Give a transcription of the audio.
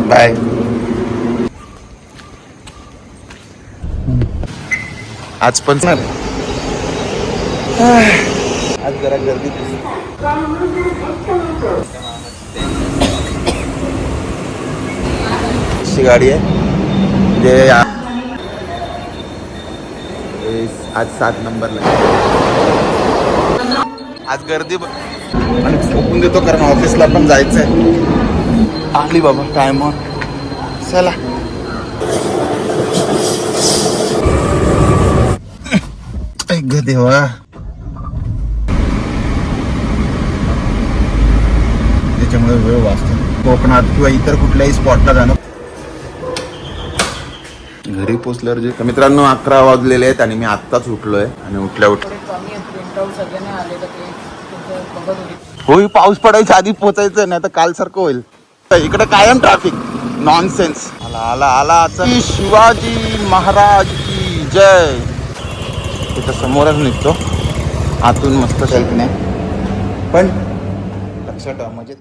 Bye. आज पण आज जरा गर्दी गाडी आहे जे आज 7 नंबरला आज गर्दी आणि झोपून देतो कारण ऑफिसला पण जायचंय. आली बाबा काय मग चला. ऐक देवा त्याच्यामुळे वेळ वाचतो. कोकणात किंवा इतर कुठल्याही स्पॉटला जाणं. घरी पोचल्यावर जे मित्रांनो 11 वाजलेले आहेत आणि मी आत्ताच उठलोय आणि उठल्या होई पाऊस पडायच्या आधी पोचायचं नाही तर काल सारखं होईल. इकडे कायम ट्रॅफिक नॉनसेन्स. आला आला आला शिवाजी महाराज की जय. तिथं समोरच निघतो आतून मस्त सेल्फी नाही पण लक्षात म्हणजे